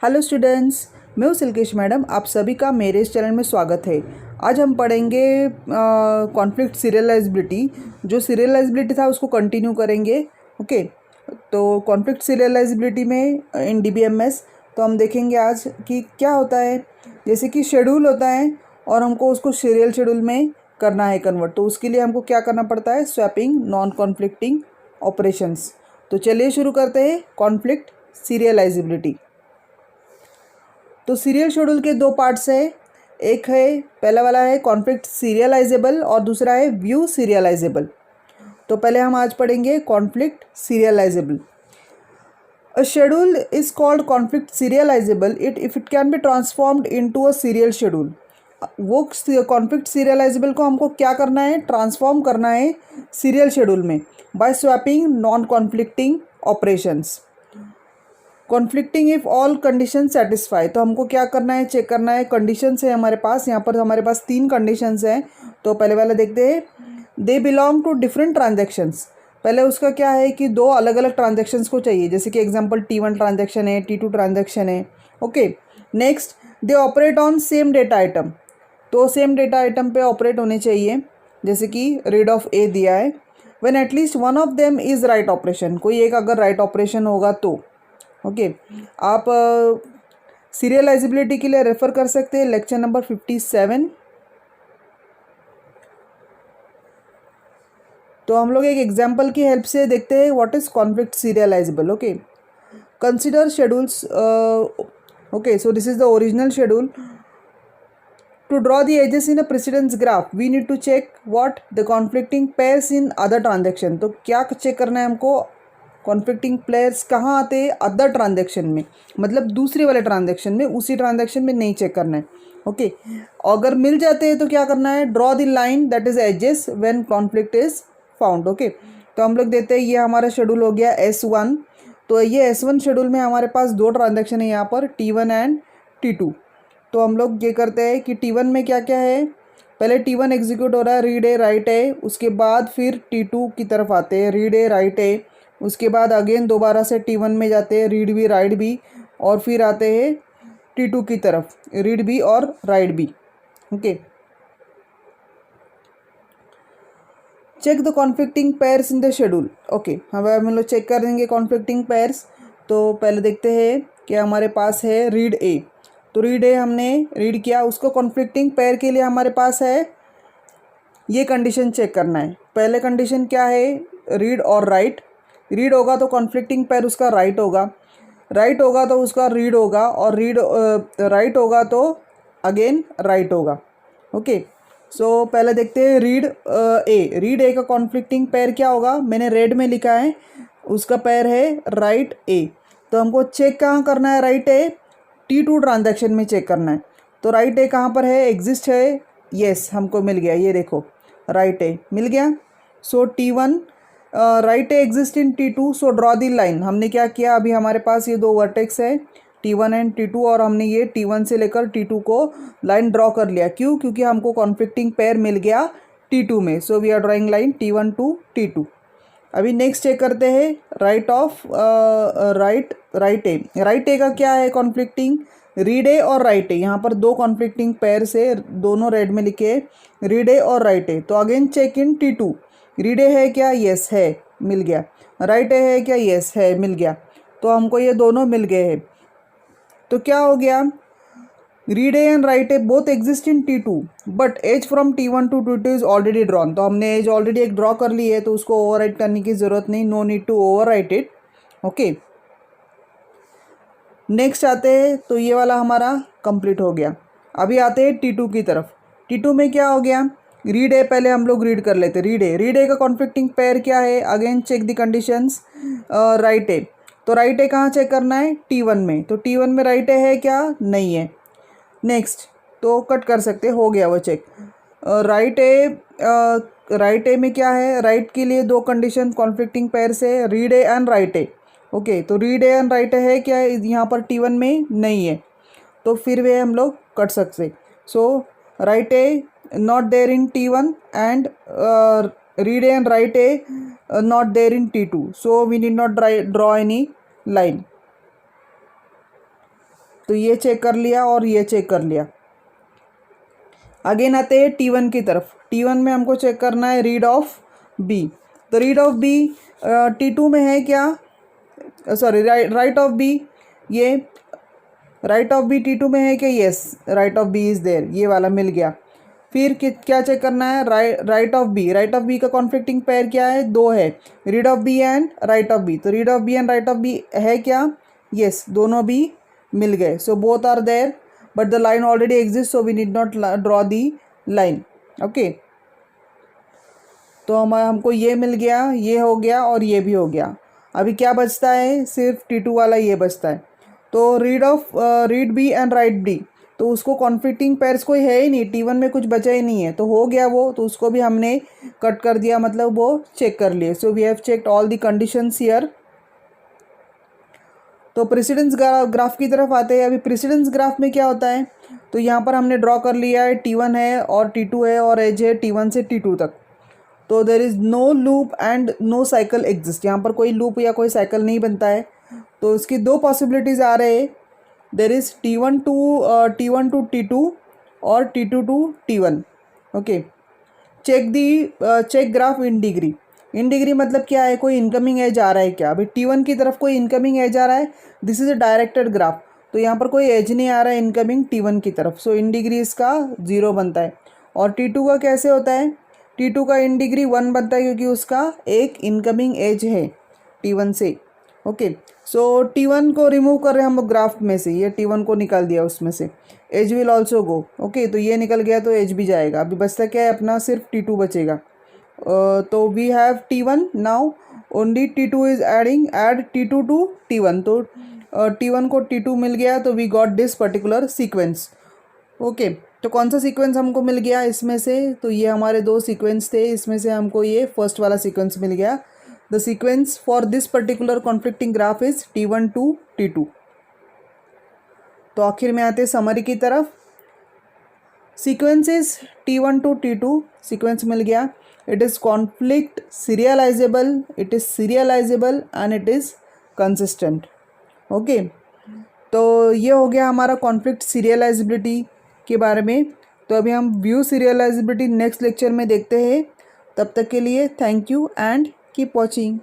Hello students, मैं हूँ सिल्केश madam. आप सभी का मेरे इस चैनल में स्वागत है। आज हम पढ़ेंगे कॉन्फ्लिक्ट सीरियलाइजेबिलिटी। जो सीरियलाइजेबिलिटी था उसको कंटिन्यू करेंगे। ओके, तो कॉन्फ्लिक्ट सीरियलाइजेबिलिटी में इन डीबीएमएस तो हम देखेंगे आज कि क्या होता है। जैसे कि शेड्यूल होता है और हमको उसको सीरियल शेड्यूल में करना है कन्वर्ट, तो उसके लिए हमको क्या करना पड़ता है, स्वैपिंग नॉन कॉन्फ्लिक्टिंग ऑपरेशंस। तो चलिए शुरू करते हैं कॉन्फ्लिक्ट सीरियलाइजेबिलिटी। तो सीरियल शेड्यूल के दो पार्ट्स है। एक है, पहला वाला है कॉन्फ्लिक्ट सीरियलाइजेबल और दूसरा है व्यू सीरियलाइजेबल। तो पहले हम आज पढ़ेंगे conflict serializable. A schedule is called conflict serializable if it can be transformed into a serial schedule. वो कॉन्फ्लिक्ट सीरियलाइजेबल को हमको क्या करना है, ट्रांसफॉर्म करना है सीरियल शेड्यूल में by swapping non conflicting operations. Conflicting if all condition satisfy, तो हमको क्या करना है, चेक करना है कंडीशंस है हमारे पास। यहाँ पर हमारे पास 3 कंडीशंस हैं। तो पहले वाला देखते हैं, they belong to different transactions. पहले उसका क्या है कि दो अलग अलग ट्रांजेक्शन्स को चाहिए, जैसे कि एग्जांपल T1 ट्रांजेक्शन है, T2 ट्रांजेक्शन है। Okay, next they operate on same data item. तो सेम डेटा आइटम पे ऑपरेट होने चाहिए, जैसे कि रीड ऑफ ए दिया है। When at least one of them is write operation, कोई एक अगर राइट ऑपरेशन होगा तो। ओके, आप सीरियलाइजेबिलिटी के लिए रेफ़र कर सकते हैं लेक्चर नंबर 57। तो हम लोग एक एग्जांपल की हेल्प से देखते हैं what is conflict serialisable. Okay, consider schedules. Okay, so this is the original schedule. To draw the edges in a precedence graph, we need to check what the conflicting pairs in other transaction। तो क्या check करना है हमको, conflicting players कहाँ आते हैं, other transaction में, मतलब दूसरे वाले ट्रांजेक्शन में, उसी ट्रांजेक्शन में नहीं चेक करना है। ओके, अगर मिल जाते हैं तो क्या करना है, draw the line that is edges when conflict is found. Okay, तो हम लोग देते हैं, ये हमारा शेड्यूल हो गया S1। तो ये S1 शेड्यूल में हमारे पास दो ट्रांजेक्शन है यहाँ पर, T1 एंड T2। तो हम लोग ये करते हैं कि T1 में क्या क्या है, पहले T1 एग्जीक्यूट हो रहा है, रीड ए राइट ए। उसके बाद फिर T2 की तरफ आते हैं, रीड ए राइट ए। उसके बाद अगेन दोबारा से T1 में जाते हैं, रीड बी राइट बी। और फिर आते हैं T2 की तरफ, रीड बी और write B. Okay, check the conflicting pairs in the schedule. ओके, हम लोग चेक कर देंगे कॉन्फ्लिक्टिंग पेयर्स। तो पहले देखते हैं कि हमारे पास है रीड ए। तो रीड ए हमने रीड किया, उसको कॉन्फ्लिक्टिंग पेयर के लिए हमारे पास है ये कंडीशन चेक करना है। पहले कंडीशन क्या है, रीड और राइट। रीड होगा तो कॉन्फ्लिक्टिंग पेयर उसका राइट होगा, राइट होगा तो उसका रीड होगा, और रीड राइट होगा तो अगेन राइट होगा। ओके, सो पहले देखते हैं रीड ए। रीड ए का कॉन्फ्लिक्टिंग पेयर क्या होगा, मैंने रेड में लिखा है, उसका पेयर है राइट ए। तो हमको चेक कहाँ करना है, राइट ए T2 ट्रांजैक्शन में चेक करना है। तो राइट ए कहाँ पर है, एग्जिस्ट है, येस हमको मिल गया, ये देखो राइट ए मिल गया। सो T1 right A exist in T2, so draw the line. हमने क्या किया, अभी हमारे पास ये दो वर्टेक्स है T1 एंड T2, और हमने ये T1 से लेकर T2 को लाइन ड्रॉ कर लिया। क्यों, क्योंकि हमको कॉन्फ्लिक्टिंग पेयर मिल गया T2 में। So we are drawing line T1 to T2। अभी नेक्स्ट चेक करते हैं write of write A. Write A का क्या है कॉन्फ्लिक्टिंग, रीड ए और राइट ए। यहाँ पर दो कॉन्फ्लिक्टिंग पेयर से, दोनों रेड में लिखे, रीड ए और राइट ए। तो again check in T2, read A है क्या, येस है, मिल गया। राइट ए है क्या, येस है, मिल गया। तो हमको ये दोनों मिल गए हैं। तो क्या हो गया, read A and write A both exist in T2 but edge from T1 to T2 is already drawn. तो हमने एज ऑलरेडी एक ड्रॉ कर ली है, तो उसको ओवरराइट करने की ज़रूरत नहीं, no need to overwrite it. Okay, next आते हैं, तो ये वाला हमारा कंप्लीट हो गया। अभी आते हैं T2 की तरफ। T2 में क्या हो गया, रीड ए पहले हम लोग रीड कर लेते, रीड ए का कॉन्फ्लिक्टिंग पेयर क्या है, again check the conditions, write A. तो राइट ए कहाँ चेक करना है, T1 में। तो T1 में राइट ए है क्या, नहीं है। नेक्स्ट, तो कट कर सकते, हो गया वो चेक। राइट ए में क्या है, राइट के लिए दो कंडीशन कॉन्फ्लिक्टिंग पेयर से, read A and write A. Okay, तो रीड ए एंड राइट ए है क्या, यहाँ पर T1 में नहीं है, तो फिर वे हम लोग कट सकते। So write A not there in T1 and read A and write A not there in T2, so we need not draw any line. तो ये चेक कर लिया और ये चेक कर लिया। अगेन आते हैं T1 की तरफ। T1 में हमको चेक करना है रीड ऑफ बी। तो रीड ऑफ बी T2 में है क्या, सॉरी राइट ऑफ बी, ये राइट ऑफ बी T2 में है क्या, yes write of B is there, ये वाला मिल गया। फिर क्या चेक करना है, write of B. Write of B का कॉन्फ्लिक्टिंग पेयर क्या है, दो है, read of B and write of B. तो read of B and write of B है क्या, येस दोनों भी मिल गए। So both are there but the line already exist, so we need not draw the line. Okay, तो हमको ये मिल गया, ये हो गया और ये भी हो गया। अभी क्या बचता है, सिर्फ T2 वाला ये बचता है। तो read B and write B, तो उसको कॉन्फ्लिक्टिंग पेयर्स कोई है ही नहीं, T1 में कुछ बचा ही नहीं है, तो हो गया वो, तो उसको भी हमने कट कर दिया, मतलब वो चेक कर लिए। So we have checked all the conditions here. तो प्रेसिडेंस ग्राफ की तरफ आते हैं। अभी प्रेसिडेंस ग्राफ में क्या होता है, तो यहाँ पर हमने ड्रॉ कर लिया है T1 है और T2 है और एज है T1 से T2 तक। तो there is no loop and no cycle exist, यहाँ पर कोई लूप या कोई साइकिल नहीं बनता है। तो इसकी दो पॉसिबिलिटीज़ आ रहे हैं, there is T1 to T2 और T2 to T1। Okay, check graph in degree. In degree मतलब क्या है, कोई इनकमिंग एज आ रहा है क्या। अभी T1 की तरफ कोई इनकमिंग एज आ रहा है, this is a directed graph, तो यहाँ पर कोई एज नहीं आ रहा है इनकमिंग T1 की तरफ, सो इन डिग्री इसका 0 बनता है। और T2 का कैसे होता है, T2 का इन डिग्री 1 बनता है क्योंकि उसका एक इनकमिंग एज है T1 से। ओके, सो T1 को रिमूव कर रहे हैं हम लोग ग्राफ में से, ये T1 को निकाल दिया उसमें से, edge will also go. Okay, तो ये निकल गया तो एज भी जाएगा। अभी बचता क्या है अपना, सिर्फ T2 बचेगा। तो we have T1 now, only T2 is add T2 to T1, तो T1 को T2 मिल गया, तो we got this particular sequence. Okay, तो कौन सा सीक्वेंस हमको मिल गया इसमें से, तो ये हमारे दो सीक्वेंस थे, इसमें से हमको ये फर्स्ट वाला सीक्वेंस मिल गया। The sequence for this particular conflicting graph is T1 to T2। तो आखिर में आते समरी की तरफ। Sequence is T1 to T2, sequence मिल गया। It is conflict serializable, it is serializable and it is consistent. Okay, तो ये हो गया हमारा कॉन्फ्लिक्ट सीरियलाइजेबिलिटी के बारे में। तो अभी हम व्यू सीरियलाइजेबिलिटी नेक्स्ट लेक्चर में देखते हैं। तब तक के लिए thank you and keep watching.